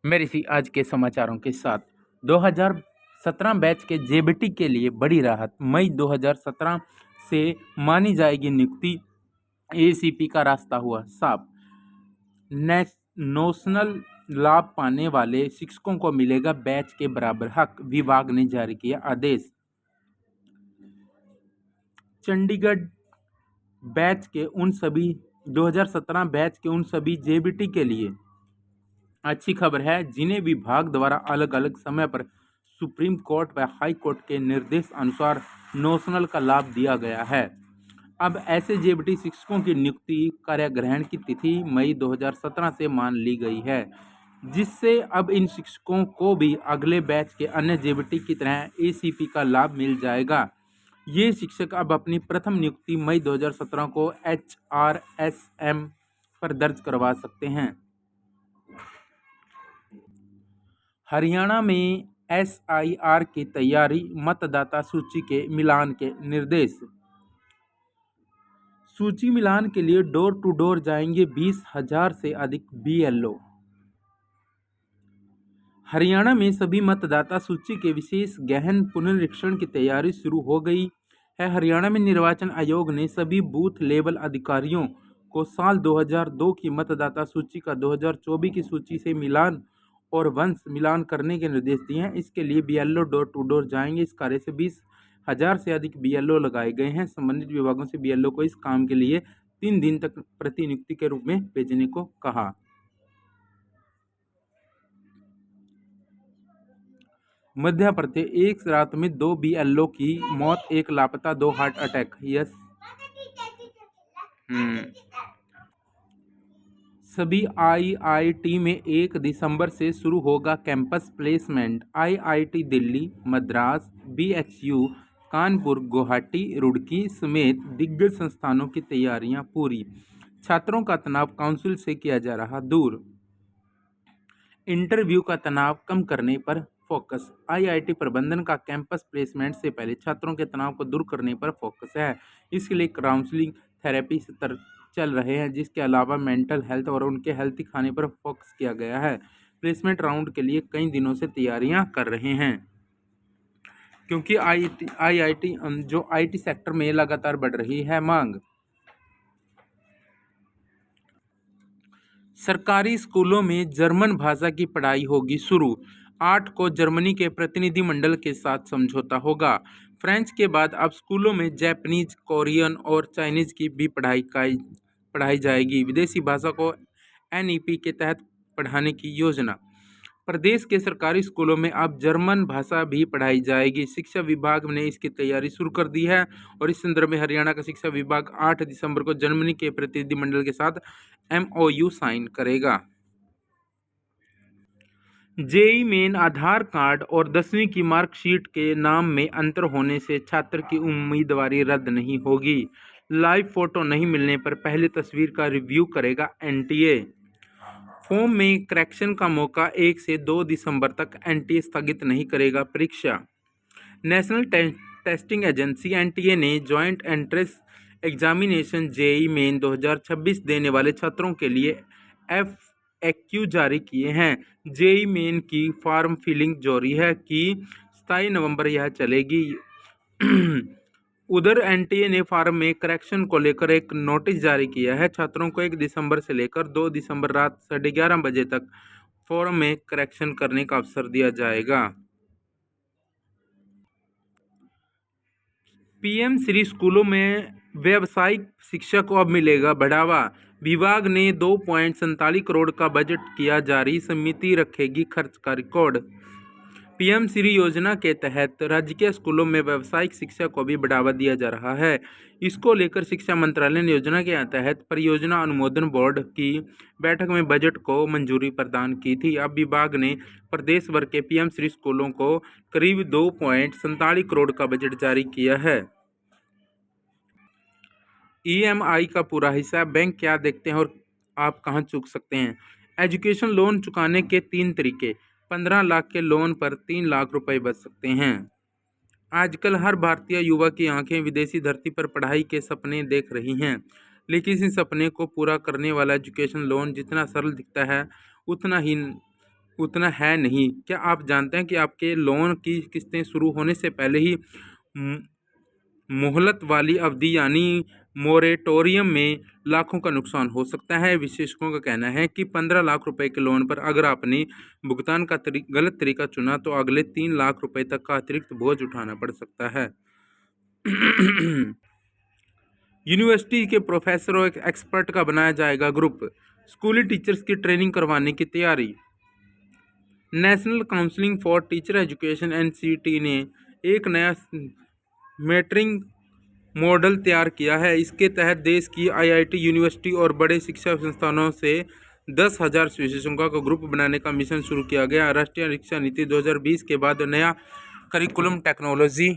मेरी सी आज के समाचारों के साथ 2017 बैच के जेबीटी के लिए बड़ी राहत। मई 2017 से मानी जाएगी नियुक्ति। एसीपी का रास्ता हुआ साफ। नोशनल लाभ पाने वाले शिक्षकों को मिलेगा बैच के बराबर हक। विभाग ने जारी किया आदेश। चंडीगढ़ बैच के उन सभी 2017 बैच के उन सभी जेबीटी के लिए अच्छी खबर है जिन्हें विभाग द्वारा अलग अलग समय पर सुप्रीम कोर्ट व हाई कोर्ट के निर्देश अनुसार नोशनल का लाभ दिया गया है। अब ऐसे जेबीटी शिक्षकों की नियुक्ति कार्यग्रहण की तिथि मई 2017 से मान ली गई है, जिससे अब इन शिक्षकों को भी अगले बैच के अन्य जेबीटी की तरह एसीपी का लाभ मिल जाएगा। ये शिक्षक अब अपनी प्रथम नियुक्ति मई 2017 को HRSM पर दर्ज करवा सकते हैं। हरियाणा में SIR की तैयारी, मतदाता सूची के मिलान के निर्देश। सूची मिलान के लिए डोर टू डोर जाएंगे 20,000 से अधिक BLO। हरियाणा में सभी मतदाता सूची के विशेष गहन पुनरीक्षण की तैयारी शुरू हो गई है। हरियाणा में निर्वाचन आयोग ने सभी बूथ लेवल अधिकारियों को साल 2002 की मतदाता सूची का 2024 की सूची से मिलान और वंश मिलान करने के निर्देश दिए हैं। इसके लिए BLO डोर टू डोर जाएंगे। इस कार्य से 20,000 से अधिक BLO लगाए गए हैं। संबंधित विभागों से BLO को इस काम के लिए 3 दिन तक प्रतिनियुक्ति के रूप में भेजने को कहा। मध्य प्रदेश, एक रात में 2 BLO की मौत, 1 लापता, 2 हार्ट अटैक। यस। सभी IIT में 1 दिसंबर से शुरू होगा campus placement. IIT Delhi, Madras, BHU, Kanpur, Guwahati, Roorkee समेत दिग्गज संस्थानों की तैयारियां पूरी। छात्रों का तनाव काउंसिल से किया जा रहा दूर। इंटरव्यू का तनाव कम करने पर फोकस। IIT प्रबंधन का कैंपस प्लेसमेंट से पहले छात्रों के तनाव को दूर करने पर फोकस है। इसके लिए काउंसलिंग, थेरेपी सत्र चल रहे हैं, जिसके अलावा मेंटल हेल्थ और उनके हेल्थी खाने पर फोकस किया गया है। प्लेसमेंट राउंड के लिए कई दिनों से तैयारियां कर रहे हैं, क्योंकि IIT जो IT सेक्टर में लगातार बढ़ रही है मांग। सरकारी स्कूलों में जर्मन भाषा की पढ़ाई होगी शुरू। 8 को जर्मनी के प्रतिनिधिमंडल के साथ समझौता होगा। फ्रेंच के बाद अब स्कूलों में जापानीज, कोरियन और चाइनीज की भी पढ़ाई जाएगी। विदेशी भाषा को NEP के तहत पढ़ाने की योजना। प्रदेश के सरकारी स्कूलों में अब जर्मन भाषा भी पढ़ाई जाएगी। शिक्षा विभाग ने इसकी तैयारी शुरू कर दी है और इस संदर्भ में हरियाणा का शिक्षा विभाग 8 दिसंबर को जर्मनी के प्रतिनिधिमंडल के साथ MOU साइन करेगा। जेईई मेन आधार कार्ड और 10वीं की मार्कशीट के नाम में अंतर होने से छात्र की उम्मीदवारी रद्द नहीं होगी। लाइव फोटो नहीं मिलने पर पहले तस्वीर का रिव्यू करेगा NTA। फॉर्म में करेक्शन का मौका 1 से 2 दिसंबर तक। NTA स्थगित नहीं करेगा परीक्षा। नेशनल टेस्टिंग एजेंसी NTA ने joint entrance examination JEE main 2026 देने वाले छात्रों के लिए FAQ जारी किए हैं। जेईई मेन की फॉर्म फिलिंग जारी है कि 27 नवंबर यह चलेगी। उधर NTA ने फॉर्म में करेक्शन को लेकर एक नोटिस जारी किया है। छात्रों को 1 दिसंबर से लेकर 2 दिसंबर रात 11:30 बजे तक फॉर्म में करेक्शन करने का अवसर दिया जाएगा। PM श्री स्कूलों में व्यावसायिक शिक्षा को अब मिलेगा बढ़ावा। विभाग ने 2.47 करोड़ का बजट किया जारी। समिति रखेगी खर्च का रिकॉर्ड। PM श्री योजना के तहत राज्य के स्कूलों में व्यावसायिक शिक्षा को भी बढ़ावा दिया जा रहा है। इसको लेकर शिक्षा मंत्रालय ने योजना के तहत परियोजना अनुमोदन बोर्ड की बैठक में बजट को मंजूरी प्रदान की थी। अब विभाग ने प्रदेश भर के PM श्री स्कूलों को करीब 2.47 करोड़ का बजट जारी किया है। EMI का पूरा हिसाब बैंक क्या देखते हैं और आप कहां चूक सकते हैं। एजुकेशन लोन चुकाने के 3 तरीके। 15 लाख के लोन पर 3 लाख रुपए बच सकते हैं। आजकल हर भारतीय युवा की आंखें विदेशी धरती पर पढ़ाई के सपने देख रही हैं, लेकिन इस सपने को पूरा करने वाला एजुकेशन लोन जितना सरल दिखता है, उतना ही उतना है नहीं। क्या आप जानते हैं कि आपके लोन की किस्तें शुरू होने से पहले ही मोहलत वाली अवधि यानी मोरेटोरियम में लाखों का नुकसान हो सकता है। विशेषज्ञों का कहना है कि 15 लाख रुपए के लोन पर अगर आपने भुगतान का गलत तरीका चुना तो अगले 3 लाख रुपए तक का अतिरिक्त बोझ उठाना पड़ सकता है। यूनिवर्सिटी के प्रोफेसर और एक्सपर्ट का बनाया जाएगा ग्रुप। स्कूली टीचर्स की ट्रेनिंग करवाने की तैयारी। National counselling for teacher education NCT ने एक नया मेटरिंग मॉडल तैयार किया है। इसके तहत देश की IIT, यूनिवर्सिटी और बड़े शिक्षा संस्थानों से 10,000 विशेषज्ञों का ग्रुप बनाने का मिशन शुरू किया गया। राष्ट्रीय शिक्षा नीति 2020 के बाद नया करिकुलम टेक्नोलॉजी